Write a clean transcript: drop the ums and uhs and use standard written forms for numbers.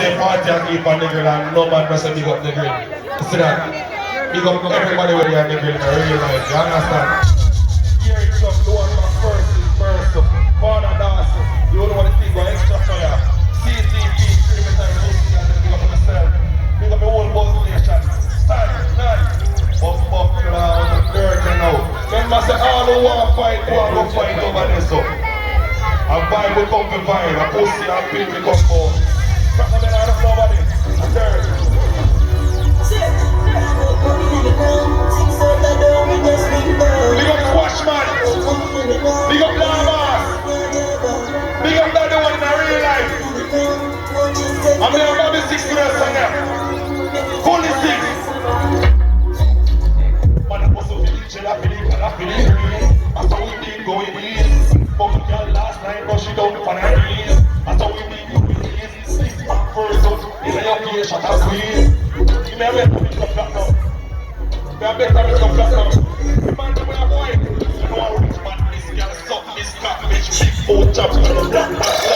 say party and keep on Negril and no man doesn't big up Negril. You see that? Big up everybody with you on Negril in real life, you understand? Here it comes, the one man first is first. Corner dance, you don't want to think about extra fire. CTP, 3 meters, Lucy and then big up myself. Big up the whole buzz nation. Stand, buff, you know, on the curtain now. Remember say all who want to fight, go fight over there so. And vibe will come to vibe, and pussy and pin will come home. Crack them in out of nobody, and third. Big up Squash Man, big up Llamas, big up that the one in real life. I'm here about the 6 minutes on them. Fully 6. Man, I'm supposed to feel chill, I feel it. After we did going in. But girl last night, but she don't for 9 years. After we need to release, sleep back first up. In the young year, shut up, squeeze. You may have better make some flat now. You may have better make some flat now. The man that we are boy, you know how rich man is, girl, suck this cat, bitch, big food chop, and the black man.